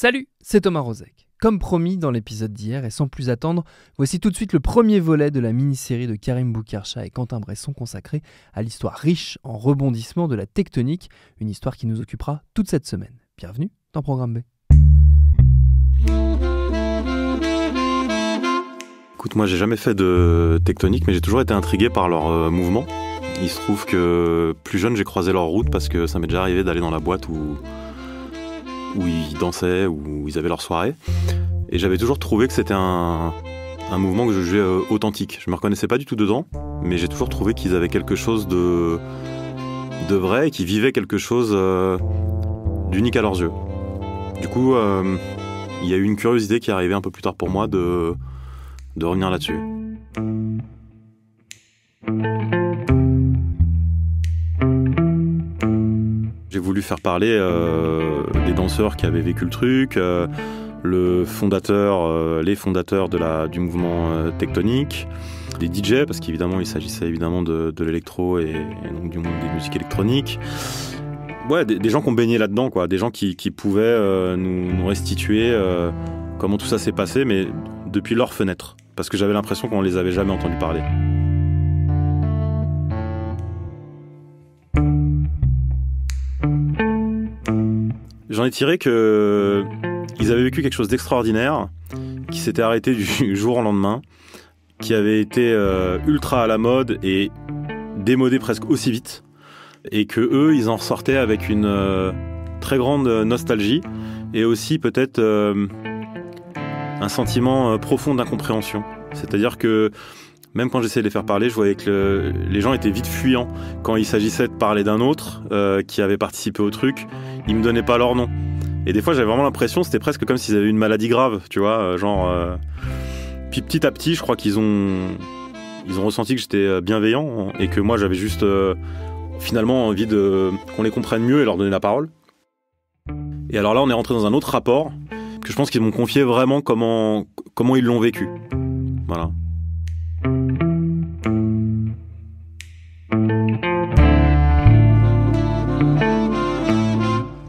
Salut, c'est Thomas Rozek. Comme promis dans l'épisode d'hier et sans plus attendre, voici tout de suite le premier volet de la mini-série de Karim Boukercha et Quentin Bresson consacrée à l'histoire riche en rebondissements de la tectonique, une histoire qui nous occupera toute cette semaine. Bienvenue dans Programme B. Écoute, moi j'ai jamais fait de tectonique, mais j'ai toujours été intrigué par leurs mouvements. Il se trouve que plus jeune, j'ai croisé leur route parce que ça m'est déjà arrivé d'aller dans la boîte où ils dansaient, où ils avaient leur soirée. Et j'avais toujours trouvé que c'était un mouvement que je jugeais authentique. Je me reconnaissais pas du tout dedans, mais j'ai toujours trouvé qu'ils avaient quelque chose de vrai et qu'ils vivaient quelque chose d'unique à leurs yeux. Du coup, il y a eu une curiosité qui est arrivée un peu plus tard pour moi de revenir là-dessus. J'ai voulu faire parler des danseurs qui avaient vécu le truc, les fondateurs du mouvement tectonique, des DJ, parce qu'évidemment il s'agissait de l'électro et donc du monde des musiques électroniques. Ouais, des gens qui ont baigné là-dedans, quoi, des gens qui pouvaient nous restituer comment tout ça s'est passé, mais depuis leur fenêtre, parce que j'avais l'impression qu'on les avait jamais entendu parler. J'en ai tiré qu'ils avaient vécu quelque chose d'extraordinaire, qui s'était arrêté du jour au lendemain, qui avait été ultra à la mode et démodé presque aussi vite, et que eux, ils en ressortaient avec une très grande nostalgie et aussi peut-être un sentiment profond d'incompréhension. C'est-à-dire que même quand j'essayais de les faire parler, je voyais que les gens étaient vite fuyants. Quand il s'agissait de parler d'un autre qui avait participé au truc, ils me donnaient pas leur nom. Et des fois, j'avais vraiment l'impression, c'était presque comme s'ils avaient une maladie grave, tu vois, Puis petit à petit, je crois qu'ils ont ressenti que j'étais bienveillant et que moi, j'avais juste finalement envie qu'on les comprenne mieux et leur donner la parole. Et alors là, on est rentré dans un autre rapport que je pense qu'ils m'ont confié vraiment comment ils l'ont vécu. Voilà.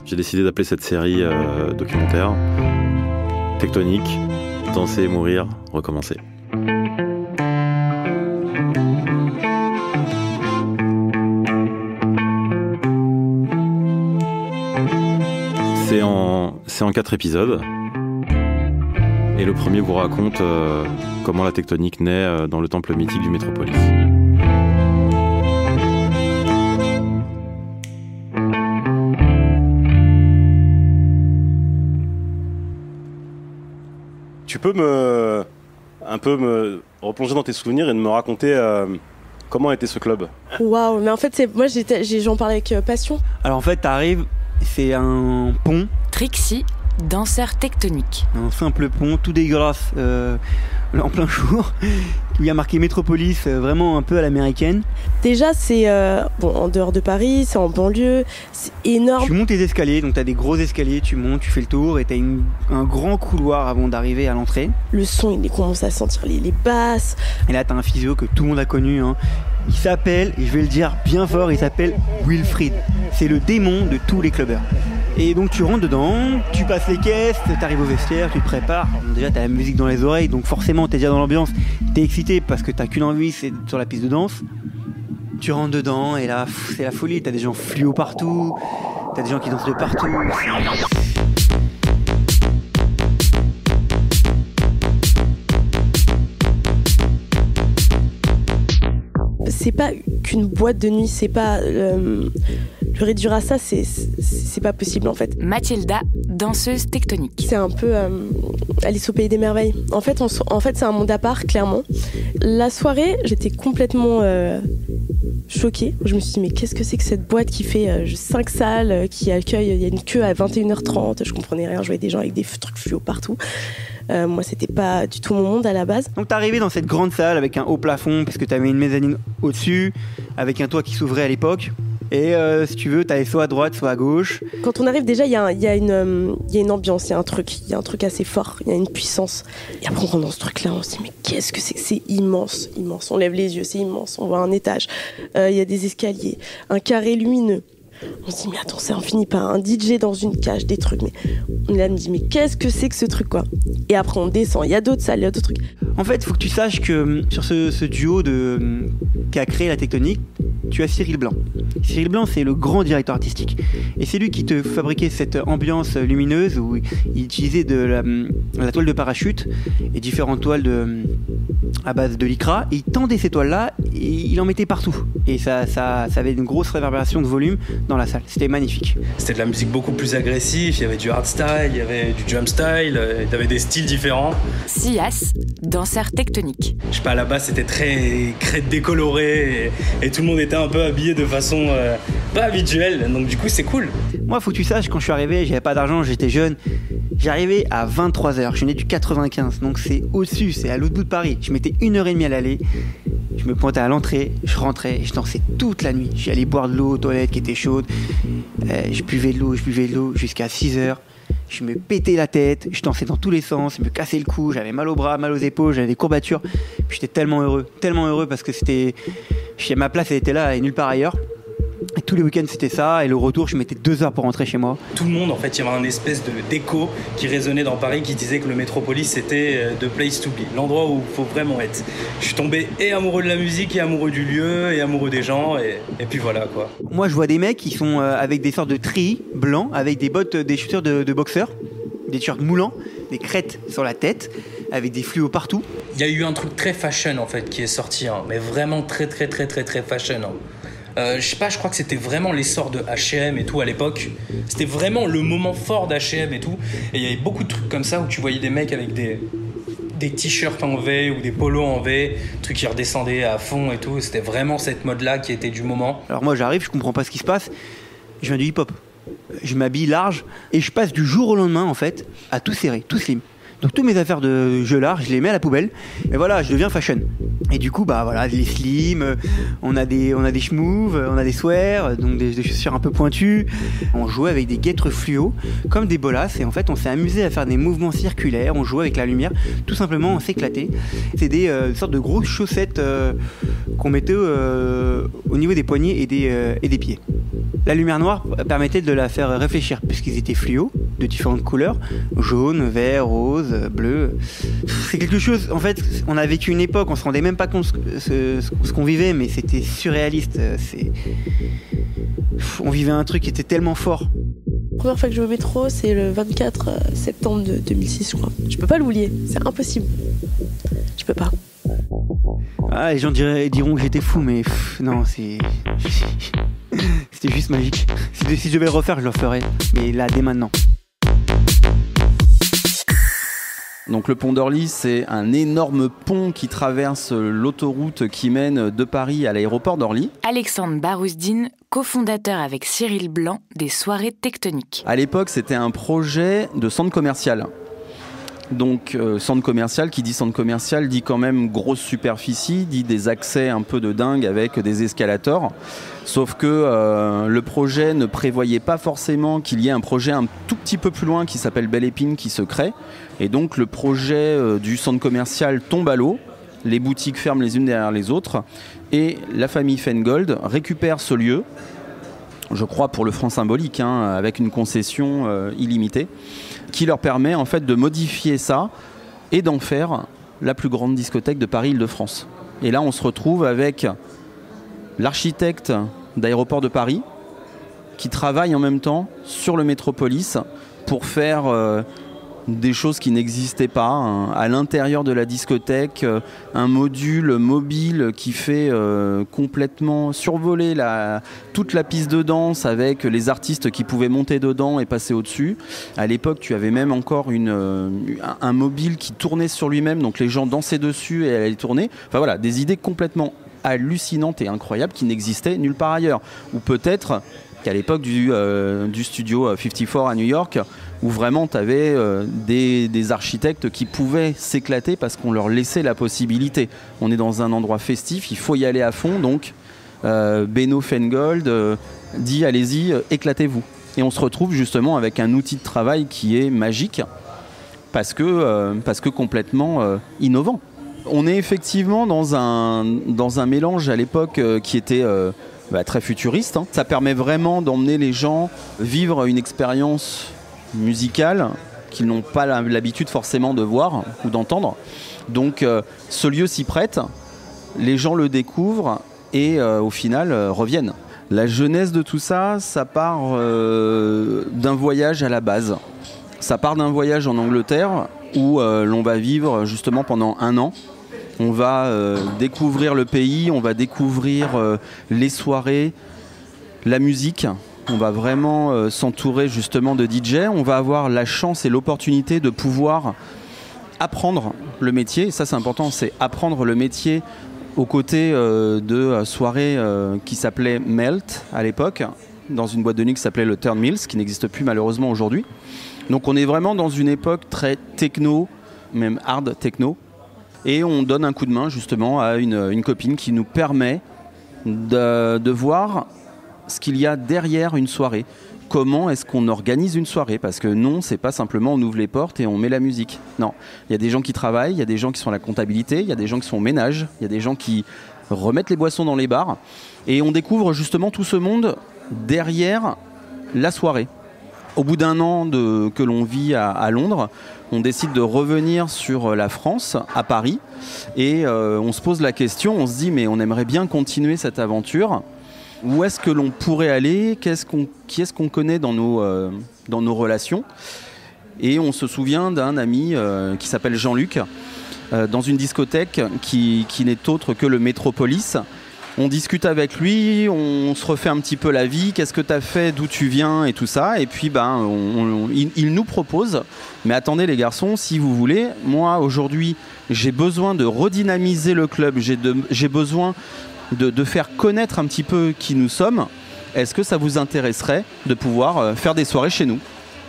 J'ai décidé d'appeler cette série documentaire Tectonique, danser, mourir, recommencer. C'est en 4 épisodes. Et le premier vous raconte comment la tectonique naît dans le temple mythique du Métropolis. Tu peux me replonger dans tes souvenirs et me raconter comment était ce club? Waouh, mais en fait, j'en parlais avec passion. Alors en fait, t'arrives, c'est un pont. Trixie, danseur tectonique. Un simple pont, tout dégueulasse, en plein jour, où il y a marqué Métropolis, vraiment un peu à l'américaine. Déjà, c'est en dehors de Paris, c'est en banlieue, c'est énorme. Tu montes les escaliers, donc t'as des gros escaliers, tu montes, tu fais le tour, et t'as un grand couloir avant d'arriver à l'entrée. Le son, il commence à sentir les basses. Et là, t'as un physio que tout le monde a connu, hein. Il s'appelle, et je vais le dire bien fort, il s'appelle Wilfried. C'est le démon de tous les clubbers. Et donc tu rentres dedans, tu passes les caisses, t'arrives au vestiaire, tu te prépares. Déjà t'as la musique dans les oreilles, donc forcément t'es déjà dans l'ambiance. T'es excité parce que t'as qu'une envie, c'est sur la piste de danse. Tu rentres dedans et là, c'est la folie. T'as des gens fluo partout, t'as des gens qui dansent de partout. C'est pas qu'une boîte de nuit, c'est pas... le réduire à ça, c'est pas possible en fait. Mathilda, danseuse tectonique. C'est un peu Alice au pays des merveilles. En fait, c'est un monde à part, clairement. La soirée, j'étais complètement choquée. Je me suis dit, mais qu'est-ce que c'est que cette boîte qui fait 5 salles, qui accueille, il y a une queue à 21h30, je comprenais rien, je voyais des gens avec des trucs fluo partout. Moi, c'était pas du tout mon monde à la base. Donc t'es arrivé dans cette grande salle avec un haut plafond, parce que t'avais une mezzanine au-dessus, avec un toit qui s'ouvrait à l'époque. Et si tu veux, t'avais soit à droite, soit à gauche. Quand on arrive, déjà, il y a une ambiance, il y a un truc assez fort, il y a une puissance. Et après, on rentre dans ce truc-là, on se dit, mais qu'est-ce que c'est que c'est immense, immense. On lève les yeux, c'est immense, on voit un étage, il y a des escaliers, un carré lumineux. On se dit, mais attends, ça en finit pas, un DJ dans une cage, des trucs. Mais on est là, on me dit, mais qu'est-ce que c'est que ce truc, quoi? Et après, on descend, il y a d'autres salles, il y a d'autres trucs. En fait, il faut que tu saches que sur ce duo qui a créé la Tectonique, tu as Cyril Blanc. Cyril Blanc, c'est le grand directeur artistique. Et c'est lui qui te fabriquait cette ambiance lumineuse où il utilisait de la toile de parachute et différentes toiles à base de lycra. Et il tendait ces toiles-là et il en mettait partout. Et ça avait une grosse réverbération de volume dans la salle. C'était magnifique. C'était de la musique beaucoup plus agressive. Il y avait du hardstyle, il y avait du drum style, il y avait des styles différents. SIAS, danseur tectonique. Je sais pas, à la base c'était très crête décolorée et tout le monde était un peu habillé de façon pas habituelle. Donc du coup c'est cool. Moi, faut que tu saches, quand je suis arrivé, j'avais pas d'argent, j'étais jeune. J'arrivais à 23h, je suis né du 95, donc c'est au-dessus, c'est à l'autre bout de Paris. Je mettais 1h30 à l'aller, je me pointais à l'entrée, je rentrais, je dansais toute la nuit. J'y allais boire de l'eau aux toilettes qui était chaude, je buvais de l'eau jusqu'à 6h. Je me pétais la tête, je dansais dans tous les sens, je me cassais le cou, j'avais mal aux bras, mal aux épaules, j'avais des courbatures. Puis j'étais tellement heureux parce que ma place elle était là et nulle part ailleurs. Et tous les week-ends c'était ça, et le retour je mettais 2 heures pour rentrer chez moi. Tout le monde, en fait, il y avait un espèce d'écho qui résonnait dans Paris qui disait que le Métropolis c'était the place to be, l'endroit où il faut vraiment être. Je suis tombé et amoureux de la musique, et amoureux du lieu, et amoureux des gens, et puis voilà quoi. Moi je vois des mecs qui sont avec des sortes de treillis blancs, avec des bottes, des chaussures de boxeurs, des t-shirts moulants, des crêtes sur la tête, avec des fluos partout. Il y a eu un truc très fashion en fait qui est sorti, hein, mais vraiment très fashion. Hein. Je sais pas, je crois que c'était vraiment l'essor de H&M et tout à l'époque. C'était vraiment le moment fort d'H&M et tout. Et il y avait beaucoup de trucs comme ça où tu voyais des mecs avec des t-shirts en V ou des polos en V, trucs qui redescendaient à fond et tout. C'était vraiment cette mode-là qui était du moment. Alors moi j'arrive, je comprends pas ce qui se passe. Je viens du hip-hop. Je m'habille large et je passe du jour au lendemain en fait à tout serré, tout slim. Donc toutes mes affaires de jeu large, je les mets à la poubelle. Et voilà, je deviens fashion. Et du coup, bah voilà, les slims, on a des schmouves, on a des swears, donc des chaussures un peu pointues. On jouait avec des guêtres fluo, comme des bolas. Et en fait, on s'est amusé à faire des mouvements circulaires. On jouait avec la lumière. Tout simplement, on s'éclatait. C'est des sortes de grosses chaussettes qu'on mettait au niveau des poignets et des pieds. La lumière noire permettait de la faire réfléchir, puisqu'ils étaient fluo, de différentes couleurs, jaune, vert, rose, bleu. C'est quelque chose, en fait, on a vécu une époque, on se rendait même pas compte ce qu'on vivait, mais c'était surréaliste. On vivait un truc qui était tellement fort. La première fois que je vais au métro, c'est le 24 septembre de 2006, je crois. Je peux pas l'oublier, c'est impossible. Je peux pas. Ah, les gens diront que j'étais fou, mais non, c'était juste magique. Si je devais le refaire, je le referais. Mais là, dès maintenant. Donc le pont d'Orly, c'est un énorme pont qui traverse l'autoroute qui mène de Paris à l'aéroport d'Orly. Alexandre Barouzdine, cofondateur avec Cyril Blanc des soirées tectoniques. À l'époque, c'était un projet de centre commercial. Donc centre commercial, qui dit centre commercial, dit quand même grosse superficie, dit des accès un peu de dingue avec des escalators. Sauf que le projet ne prévoyait pas forcément qu'il y ait un projet un tout petit peu plus loin qui s'appelle Belle Épine qui se crée. Et donc le projet du centre commercial tombe à l'eau, les boutiques ferment les unes derrière les autres et la famille Feingold récupère ce lieu, je crois pour le franc symbolique, avec une concession illimitée, qui leur permet en fait de modifier ça et d'en faire la plus grande discothèque de Paris-Île-de-France. Et là on se retrouve avec l'architecte d'aéroport de Paris qui travaille en même temps sur le Métropolis pour faire des choses qui n'existaient pas. À l'intérieur de la discothèque, un module mobile qui fait complètement survoler toute la piste de danse avec les artistes qui pouvaient monter dedans et passer au-dessus. À l'époque, tu avais même encore un mobile qui tournait sur lui-même, donc les gens dansaient dessus et allaient tourner. Enfin voilà, des idées complètement hallucinantes et incroyables qui n'existaient nulle part ailleurs. Ou peut-être qu'à l'époque du studio 54 à New York, où vraiment tu avais des architectes qui pouvaient s'éclater parce qu'on leur laissait la possibilité. On est dans un endroit festif, il faut y aller à fond, donc Benno Feingold dit allez-y, éclatez-vous. Et on se retrouve justement avec un outil de travail qui est magique, parce que complètement innovant. On est effectivement dans un mélange à l'époque qui était très futuriste. Ça permet vraiment d'emmener les gens vivre une expérience musicale qu'ils n'ont pas l'habitude forcément de voir ou d'entendre. Donc ce lieu s'y prête, les gens le découvrent et au final reviennent. La jeunesse de tout ça, ça part d'un voyage à la base. Ça part d'un voyage en Angleterre où l'on va vivre justement pendant 1 an. On va découvrir le pays, on va découvrir les soirées, la musique. On va vraiment s'entourer justement de DJ. On va avoir la chance et l'opportunité de pouvoir apprendre le métier. Et ça, c'est important, c'est apprendre le métier aux côtés de soirées qui s'appelaient Melt à l'époque, dans une boîte de nuit qui s'appelait le Turn Mills, qui n'existe plus malheureusement aujourd'hui. Donc on est vraiment dans une époque très techno, même hard techno. Et on donne un coup de main justement à une copine qui nous permet de voir ce qu'il y a derrière une soirée. Comment est-ce qu'on organise une soirée? Parce que non, c'est pas simplement on ouvre les portes et on met la musique. Non, il y a des gens qui travaillent, il y a des gens qui sont à la comptabilité, il y a des gens qui sont au ménage, il y a des gens qui remettent les boissons dans les bars. Et on découvre justement tout ce monde derrière la soirée. Au bout d'1 an que l'on vit à Londres, on décide de revenir sur la France, à Paris. Et on se pose la question, on se dit mais on aimerait bien continuer cette aventure. Où est-ce que l'on pourrait aller? Qui est-ce qu'on connaît dans nos relations? Et on se souvient d'un ami qui s'appelle Jean-Luc, dans une discothèque qui n'est autre que le Métropolis. On discute avec lui, on se refait un petit peu la vie, qu'est-ce que tu as fait, d'où tu viens et tout ça. Et puis il nous propose, mais attendez les garçons, si vous voulez, moi aujourd'hui j'ai besoin de redynamiser le club, j'ai besoin de faire connaître un petit peu qui nous sommes. Est-ce que ça vous intéresserait de pouvoir faire des soirées chez nous?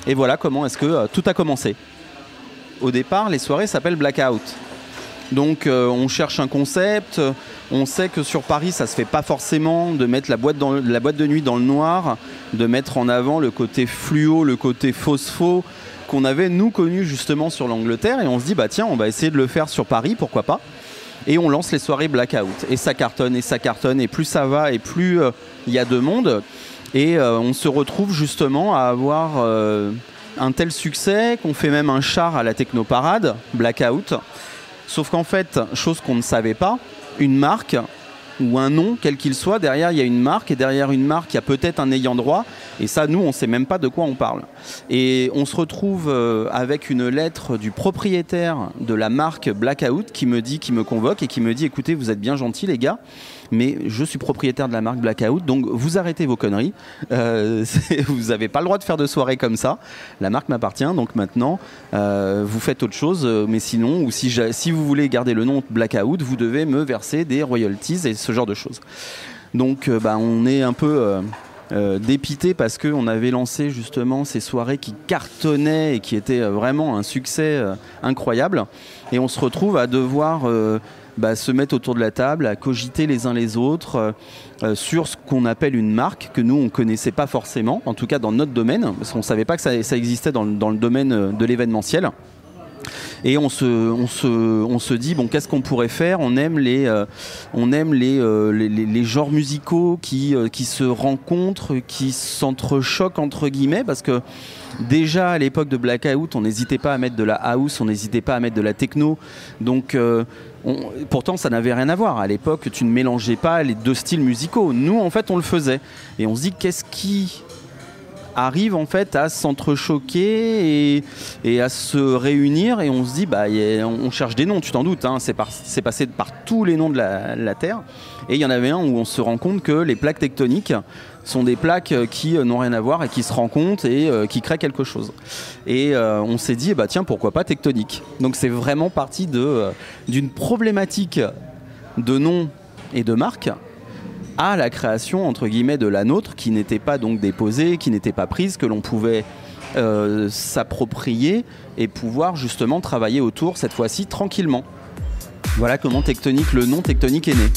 Et voilà comment est-ce que tout a commencé. Au départ, les soirées s'appellent Blackout. Donc on cherche un concept, on sait que sur Paris ça se fait pas forcément de mettre la boîte de nuit dans le noir, de mettre en avant le côté fluo, le côté phospho qu'on avait nous connu justement sur l'Angleterre, et on se dit bah tiens on va essayer de le faire sur Paris, pourquoi pas. Et on lance les soirées Blackout. Et ça cartonne, et plus ça va, et plus il y a de monde. Et on se retrouve justement à avoir un tel succès qu'on fait même un char à la Technoparade, Blackout. Sauf qu'en fait, chose qu'on ne savait pas, une marque ou un nom, quel qu'il soit, derrière il y a une marque, et derrière une marque il y a peut-être un ayant droit, et ça nous on ne sait même pas de quoi on parle. Et on se retrouve avec une lettre du propriétaire de la marque Blackout qui me convoque et qui me dit écoutez, vous êtes bien gentils les gars, mais je suis propriétaire de la marque Blackout, donc vous arrêtez vos conneries, vous n'avez pas le droit de faire de soirée comme ça, la marque m'appartient, donc maintenant vous faites autre chose, mais sinon, ou si vous voulez garder le nom Blackout, vous devez me verser des royalties et ce genre de choses. Donc on est un peu dépité parce qu'on avait lancé justement ces soirées qui cartonnaient et qui étaient vraiment un succès incroyable, et on se retrouve à devoir se mettre autour de la table, à cogiter les uns les autres sur ce qu'on appelle une marque que nous on connaissait pas forcément, en tout cas dans notre domaine, parce qu'on savait pas que ça existait dans le domaine de l'événementiel. Et on se dit bon, qu'est-ce qu'on pourrait faire? On aime les genres musicaux qui se rencontrent, qui s'entrechoquent entre guillemets, parce que déjà à l'époque de Blackout, on n'hésitait pas à mettre de la house, on n'hésitait pas à mettre de la techno. Donc pourtant ça n'avait rien à voir. À l'époque, tu ne mélangeais pas les deux styles musicaux. Nous en fait on le faisait. Et on se dit qu'est-ce qui arrive en fait à s'entrechoquer et à se réunir, et on se dit on cherche des noms, tu t'en doutes, hein, c'est passé par tous les noms de la Terre, et il y en avait un où on se rend compte que les plaques tectoniques sont des plaques qui n'ont rien à voir et qui se rencontrent et qui créent quelque chose. Et on s'est dit tiens, pourquoi pas tectonique. Donc c'est vraiment parti d'une problématique de nom et de marque à la création entre guillemets de la nôtre, qui n'était pas donc déposée, qui n'était pas prise, que l'on pouvait s'approprier et pouvoir justement travailler autour cette fois-ci tranquillement. Voilà comment Tectonique, le nom Tectonique est né.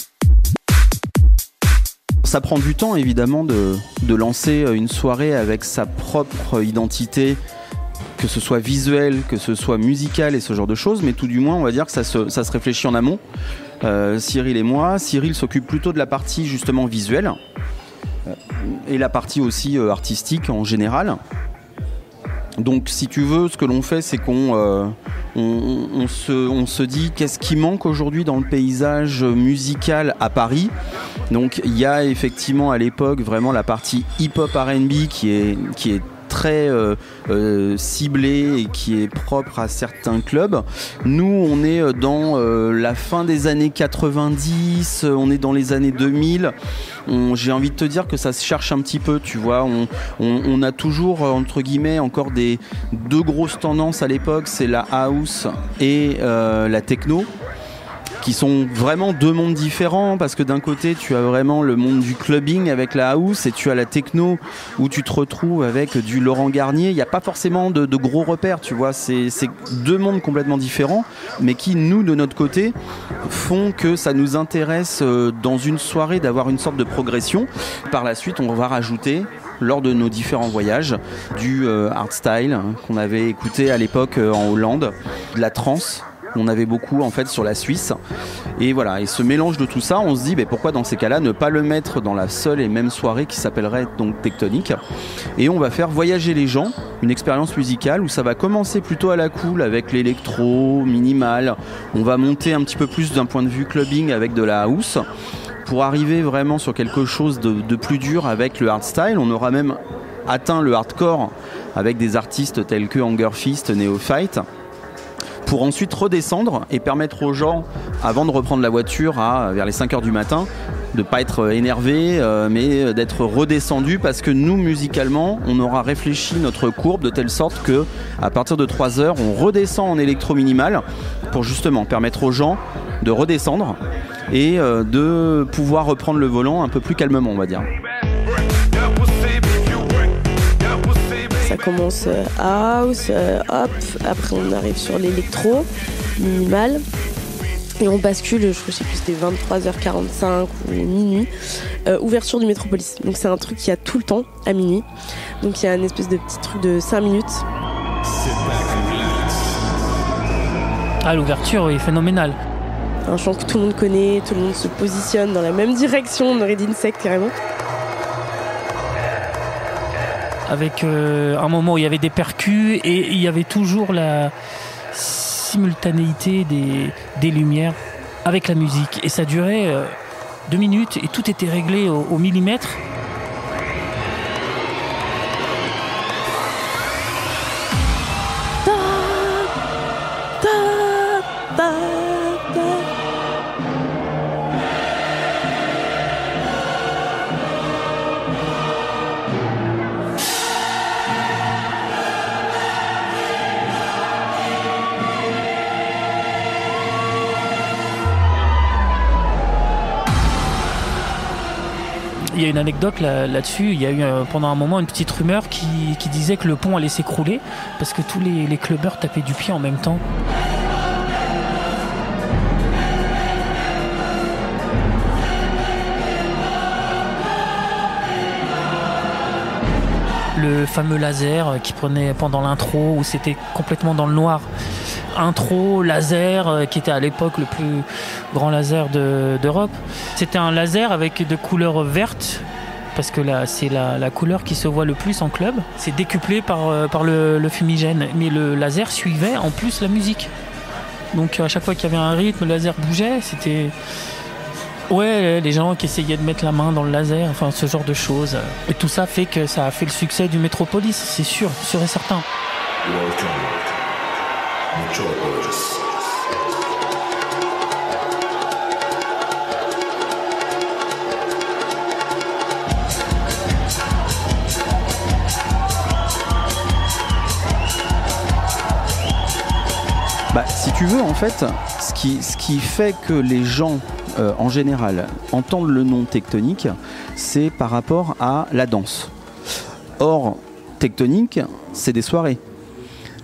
Ça prend du temps évidemment de lancer une soirée avec sa propre identité, que ce soit visuel, que ce soit musical et ce genre de choses, mais tout du moins on va dire que ça se réfléchit en amont. Cyril et moi, Cyril s'occupe plutôt de la partie justement visuelle, et la partie aussi artistique en général. Donc si tu veux, ce que l'on fait, c'est qu'on se dit qu'est-ce qui manque aujourd'hui dans le paysage musical à Paris. Donc il y a effectivement à l'époque vraiment la partie hip-hop R&B qui est très ciblé et qui est propre à certains clubs. Nous, on est dans la fin des années 90, on est dans les années 2000. J'ai envie de te dire que ça se cherche un petit peu, tu vois. On a toujours, entre guillemets, encore deux grosses tendances à l'époque, c'est la house et la techno, qui sont vraiment deux mondes différents, parce que d'un côté tu as vraiment le monde du clubbing avec la house et tu as la techno où tu te retrouves avec du Laurent Garnier. Il n'y a pas forcément de gros repères, tu vois, c'est deux mondes complètement différents, mais qui, nous, de notre côté, font que ça nous intéresse dans une soirée d'avoir une sorte de progression. Par la suite, on va rajouter, lors de nos différents voyages, du hardstyle qu'on avait écouté à l'époque en Hollande, de la trance. On avait beaucoup en fait sur la Suisse, et voilà, et ce mélange de tout ça, on se dit pourquoi dans ces cas-là ne pas le mettre dans la seule et même soirée qui s'appellerait donc Tectonic, et on va faire voyager les gens, une expérience musicale où ça va commencer plutôt à la cool avec l'électro minimal, on va monter un petit peu plus d'un point de vue clubbing avec de la house, pour arriver vraiment sur quelque chose de plus dur avec le hardstyle. On aura même atteint le hardcore avec des artistes tels que Hungerfist, Neophyte, pour ensuite redescendre et permettre aux gens, avant de reprendre la voiture vers les 5h du matin, de ne pas être énervé, mais d'être redescendu, parce que nous, musicalement, on aura réfléchi notre courbe de telle sorte que à partir de 3h, on redescend en électro minimal pour justement permettre aux gens de redescendre et de pouvoir reprendre le volant un peu plus calmement, on va dire. Ça commence house, hop, après on arrive sur l'électro, minimal, et on bascule, je sais plus, c'était 23h45 ou minuit, ouverture du Métropolis. Donc c'est un truc qu'il y a tout le temps, à minuit. Donc il y a une espèce de petit truc de 5 minutes. Ah, l'ouverture est phénoménale. Un chant que tout le monde connaît, tout le monde se positionne dans la même direction, on aurait dit une secte carrément. Avec un moment où il y avait des percus et il y avait toujours la simultanéité des lumières avec la musique. Et ça durait 2 minutes et tout était réglé au millimètre. Il y a une anecdote là-dessus, il y a eu pendant un moment une petite rumeur qui disait que le pont allait s'écrouler parce que tous les clubbers tapaient du pied en même temps. Le fameux laser qui prenait pendant l'intro où c'était complètement dans le noir. Intro, laser, qui était à l'époque le plus grand laser d'Europe. C'était un laser avec de couleur verte, parce que là, c'est la couleur qui se voit le plus en club. C'est décuplé par le fumigène, mais le laser suivait en plus la musique. Donc à chaque fois qu'il y avait un rythme, le laser bougeait, c'était... Ouais, les gens qui essayaient de mettre la main dans le laser, enfin ce genre de choses. Et tout ça fait que ça a fait le succès du Métropolis, c'est sûr et certain. Si tu veux, en fait, ce qui fait que les gens, en général, entendent le nom Tectonic, c'est par rapport à la danse. Or, Tectonic, c'est des soirées.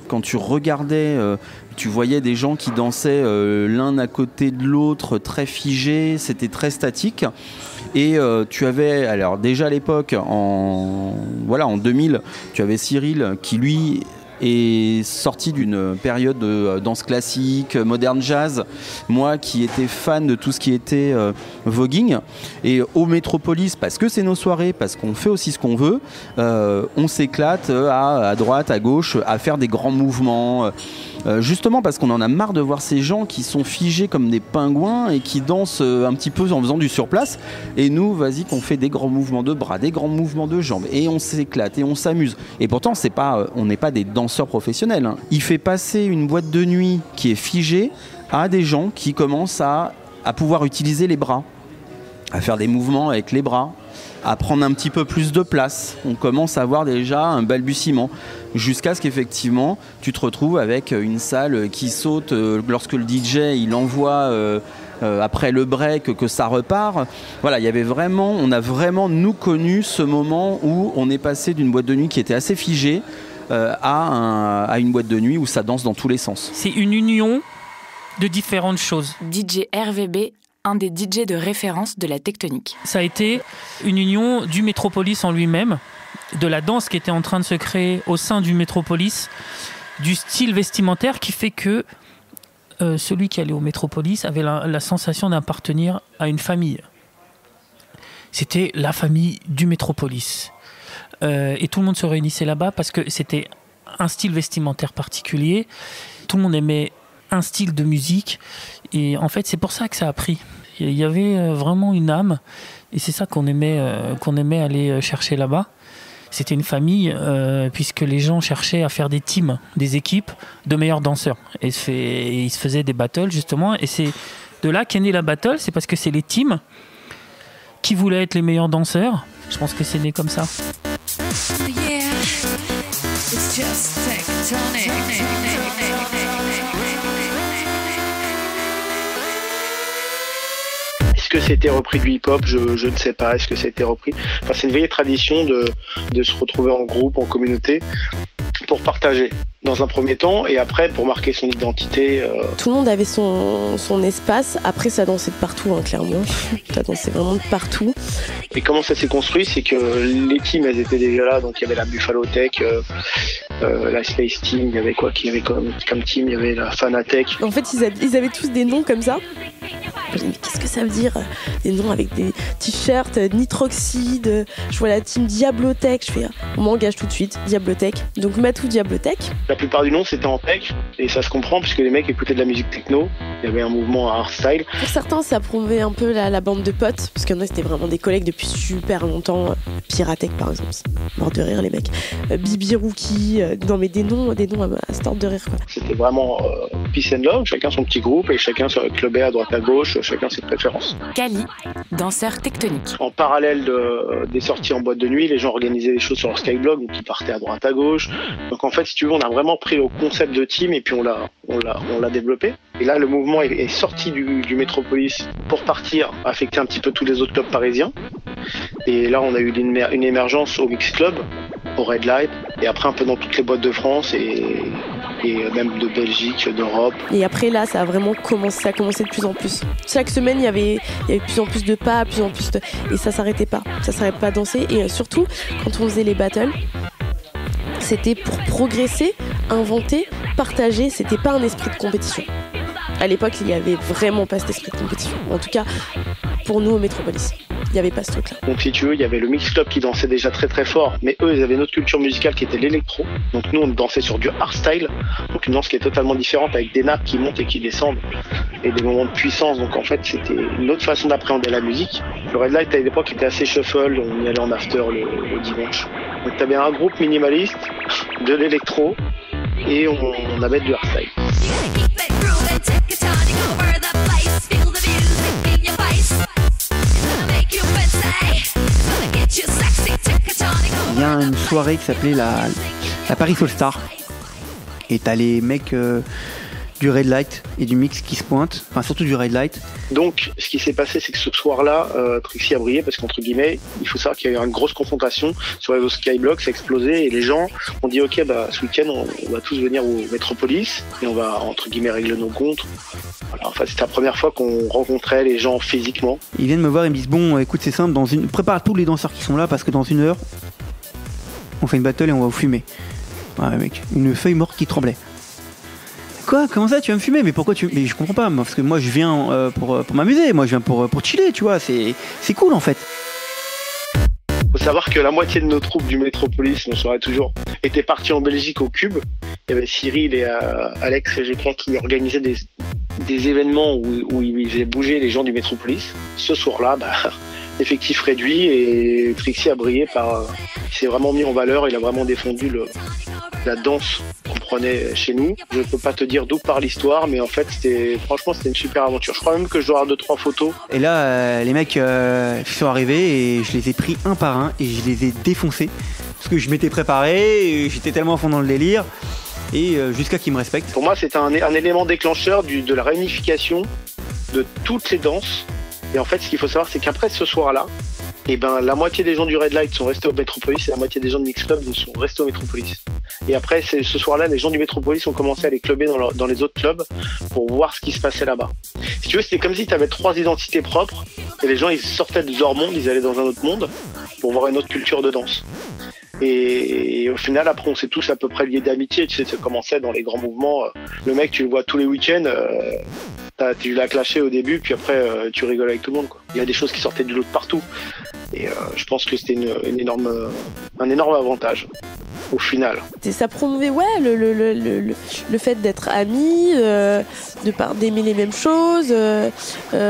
Quand tu regardais, tu voyais des gens qui dansaient l'un à côté de l'autre, très figés, c'était très statique. Et tu avais, alors déjà à l'époque, en 2000, tu avais Cyril qui lui et sorti d'une période de danse classique, moderne jazz, moi qui étais fan de tout ce qui était voguing, et au Métropolis, parce que c'est nos soirées, parce qu'on fait aussi ce qu'on veut, on s'éclate à droite, à gauche, à faire des grands mouvements, justement parce qu'on en a marre de voir ces gens qui sont figés comme des pingouins et qui dansent un petit peu en faisant du surplace, et nous, vas-y, qu'on fait des grands mouvements de bras, des grands mouvements de jambes, et on s'éclate et on s'amuse. Et pourtant, on n'est pas des danseurs professionnels, hein. Il fait passer une boîte de nuit qui est figée à des gens qui commencent à pouvoir utiliser les bras, à faire des mouvements avec les bras, à prendre un petit peu plus de place. On commence à avoir déjà un balbutiement, jusqu'à ce qu'effectivement tu te retrouves avec une salle qui saute lorsque le DJ il envoie après le break, que ça repart. Voilà, on a vraiment nous connu ce moment où on est passé d'une boîte de nuit qui était assez figée à une boîte de nuit où ça danse dans tous les sens. C'est une union de différentes choses. DJ RVB, un des DJ de référence de la tectonique. Ça a été une union du Métropolis en lui-même, de la danse qui était en train de se créer au sein du Métropolis, du style vestimentaire qui fait que celui qui allait au Métropolis avait la sensation d'appartenir à une famille. C'était la famille du Métropolis. Et tout le monde se réunissait là-bas parce que c'était un style vestimentaire particulier. Tout le monde aimait un style de musique, et en fait c'est pour ça que ça a pris. Il y avait vraiment une âme, et c'est ça qu'on aimait aller chercher là-bas. C'était une famille, puisque les gens cherchaient à faire des teams, des équipes de meilleurs danseurs, et ils se faisaient des battles justement, et c'est de là qu'est née la battle. C'est parce que c'est les teams qui voulaient être les meilleurs danseurs. Je pense que c'est né comme ça. Yeah, it's just tectonic. Est-ce que c'était repris du hip-hop? Je ne sais pas. Est-ce que ça a été repris? Enfin, c'est une vieille tradition de se retrouver en groupe, en communauté, pour partager dans un premier temps, et après pour marquer son identité. Tout le monde avait son espace. Après, ça dansait de partout, hein, clairement. Ça dansait vraiment de partout. Et comment ça s'est construit? C'est que les teams, elles étaient déjà là. Donc il y avait la Buffalo Tech, la Space Team, il y avait quoi qu'il y avait comme team? Il y avait la Fanatech. En fait, ils avaient tous des noms comme ça. Je me dis, mais qu'est-ce que ça veut dire? Des noms avec des t-shirts, Nitroxide. Je vois la team Diablotech. Je fais, on m'engage tout de suite, Diablotech. Donc Matou Diablotech. La plupart du nom c'était en tech, et ça se comprend puisque les mecs écoutaient de la musique techno. Il y avait un mouvement à hardstyle. Pour certains, ça prouvait un peu la bande de potes, parce que nous c'était vraiment des collègues depuis super longtemps. Piratech par exemple, mort de rire les mecs. Bibi Rookie, non mais des noms à se tordre de rire quoi. C'était vraiment peace and love, chacun son petit groupe et chacun se clubait à droite à gauche, chacun ses préférences. Kali, danseur tectonique. En parallèle des sorties en boîte de nuit, les gens organisaient des choses sur leur Skyblog, donc ils partaient à droite à gauche. Donc en fait, si tu veux, on a vraiment pris le concept de team et puis on l'a développé. Et là, le mouvement est sorti du Métropolis pour partir, affecter un petit peu tous les autres clubs parisiens. Et là, on a eu une émergence au Mix Club, au Red Light, et après un peu dans toutes les boîtes de France et même de Belgique, d'Europe. Et après là, ça a vraiment commencé de plus en plus. Chaque semaine, il y avait de plus en plus de pas, plus en plus de... Et ça s'arrêtait pas. Ça s'arrêtait pas de danser. Et surtout, quand on faisait les battles, c'était pour progresser, inventer, partager. C'était pas un esprit de compétition. À l'époque, il y avait vraiment pas cet esprit de compétition. En tout cas, pour nous au Métropolis. Il n'y avait pas ce truc-là. Donc si tu veux, il y avait le Mix Club qui dansait déjà très très fort, mais eux, ils avaient une autre culture musicale qui était l'électro. Donc nous, on dansait sur du hardstyle, donc une danse qui est totalement différente avec des nappes qui montent et qui descendent et des moments de puissance. Donc en fait, c'était une autre façon d'appréhender la musique. Le Red Light à l'époque était assez shuffle, on y allait en after le dimanche. Donc tu avais un groupe minimaliste, de l'électro et on avait du hardstyle. Il y a une soirée qui s'appelait la Paris All Star. Et t'as les mecs du Red Light et du Mix qui se pointent, enfin surtout du Red Light. Donc ce qui s'est passé, c'est que ce soir-là, Trixie a brillé parce qu'entre guillemets, il faut savoir qu'il y a eu une grosse confrontation sur les Skyblock, ça a explosé et les gens ont dit ok, bah ce week-end on va tous venir au Métropolis et on va entre guillemets régler nos comptes. Voilà, enfin c'était la première fois qu'on rencontrait les gens physiquement. Ils viennent me voir et me disent bon écoute c'est simple, prépare tous les danseurs qui sont là parce que dans 1 heure on fait une battle et on va vous fumer. Ouais, mec, une feuille morte qui tremblait. Quoi? Comment ça, tu vas me fumer? Mais pourquoi tu... Mais je comprends pas, parce que moi je viens pour m'amuser, moi je viens pour chiller, tu vois, c'est cool en fait. Faut savoir que la moitié de nos troupes du Métropolis, on saurait toujours, étaient partis en Belgique au Cube. Il y avait Cyril et Alex, je crois, qui organisaient des événements où ils faisaient bouger les gens du Métropolis. Ce soir-là, effectif réduit et Trixie a brillé il s'est vraiment mis en valeur, il a vraiment défendu la danse qu'on prenait chez nous. Je peux pas te dire d'où part l'histoire, mais en fait, franchement, c'était une super aventure. Je crois même que je dois avoir 2-3 photos. Et là, les mecs sont arrivés et je les ai pris un par un et je les ai défoncés. Parce que je m'étais préparé, et j'étais tellement à fond dans le délire, et jusqu'à qu'ils me respectent. Pour moi, c'était un élément déclencheur de la réunification de toutes les danses. Et en fait, ce qu'il faut savoir, c'est qu'après ce soir-là, la moitié des gens du Red Light sont restés au Métropolis et la moitié des gens de Mix Club sont restés au Métropolis. Et après, ce soir-là, les gens du Métropolis ont commencé à les clubber dans les autres clubs pour voir ce qui se passait là-bas. Si tu veux, c'était comme si tu avais 3 identités propres et les gens, ils sortaient de leur monde, ils allaient dans un autre monde pour voir une autre culture de danse. Et au final, après, on s'est tous à peu près liés d'amitié. Tu sais, ça commençait dans les grands mouvements. Le mec, tu le vois tous les week-ends. Tu l'as clashé au début, puis après, tu rigoles avec tout le monde, quoi. Il y a des choses qui sortaient du lot de partout. Et je pense que c'était un énorme avantage, au final. Ça promouvait, le fait d'être amis, d'aimer les mêmes choses.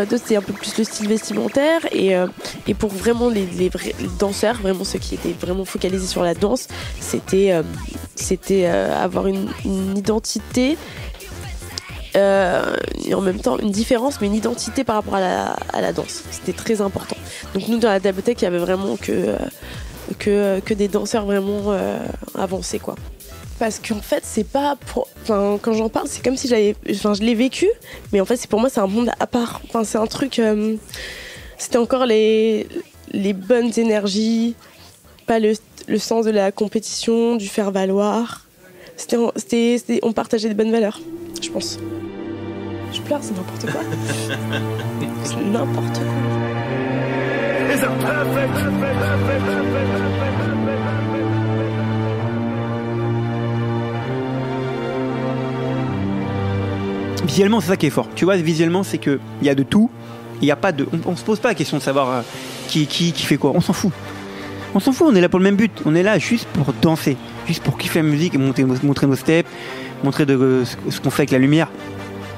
C'était un peu plus le style vestimentaire. Et pour vraiment les vrais danseurs, vraiment ceux qui étaient vraiment focalisés sur la danse, c'était avoir une identité. Et en même temps une différence, mais une identité par rapport à la danse. C'était très important. Donc nous, dans la Dabothèque, il y avait vraiment que des danseurs vraiment avancés, quoi. Parce qu'en fait, c'est pas quand j'en parle, c'est comme si je l'ai vécu, mais en fait, pour moi, c'est un monde à part. Enfin, c'est un truc. C'était encore les bonnes énergies, pas le sens de la compétition, du faire valoir. On partageait des bonnes valeurs, je pense. Je pleure, c'est n'importe quoi. C'est n'importe quoi. Visuellement, c'est ça qui est fort. Tu vois, visuellement, c'est qu'il y a de tout. Il y a pas de. On se pose pas la question de savoir qui fait quoi. On s'en fout. On s'en fout, on est là pour le même but. On est là juste pour danser, juste pour kiffer la musique et montrer nos steps, montrer ce qu'on fait avec la lumière.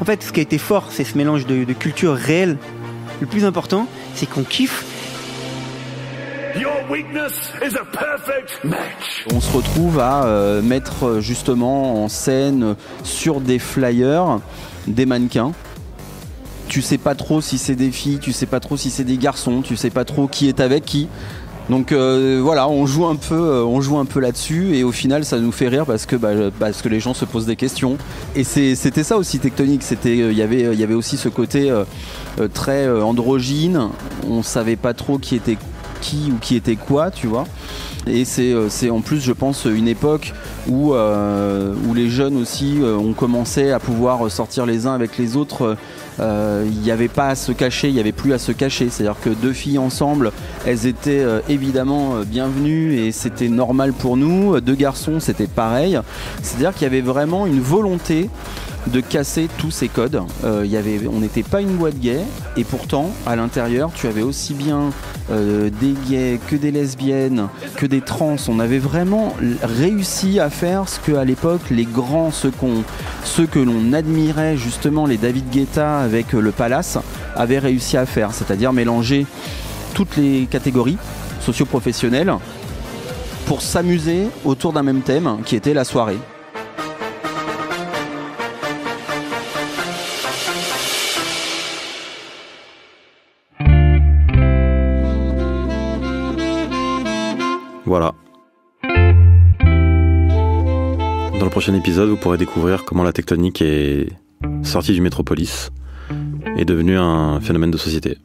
En fait, ce qui a été fort, c'est ce mélange de culture réelle. Le plus important, c'est qu'on kiffe. On se retrouve à mettre justement en scène sur des flyers des mannequins. Tu sais pas trop si c'est des filles, tu sais pas trop si c'est des garçons, tu sais pas trop qui est avec qui. Donc voilà, on joue un peu là-dessus et au final ça nous fait rire parce que les gens se posent des questions. Et c'était ça aussi Tectonic, il y avait aussi ce côté très androgyne. On savait pas trop qui était qui ou qui était quoi, tu vois. Et c'est en plus, je pense, une époque où les jeunes aussi ont commencé à pouvoir sortir les uns avec les autres. Il n'y avait pas à se cacher, il n'y avait plus à se cacher. C'est-à-dire que 2 filles ensemble, elles étaient évidemment bienvenues et c'était normal pour nous. 2 garçons, c'était pareil. C'est-à-dire qu'il y avait vraiment une volonté de casser tous ces codes. On n'était pas une boîte gay et pourtant à l'intérieur tu avais aussi bien des gays que des lesbiennes que des trans. On avait vraiment réussi à faire ce que à l'époque les grands, ceux que l'on admirait justement, les David Guetta avec le Palace, avaient réussi à faire, c'est-à-dire mélanger toutes les catégories socio-professionnelles pour s'amuser autour d'un même thème qui était la soirée. Voilà. Dans le prochain épisode, vous pourrez découvrir comment la tectonique est sortie du Métropolis et devenue un phénomène de société.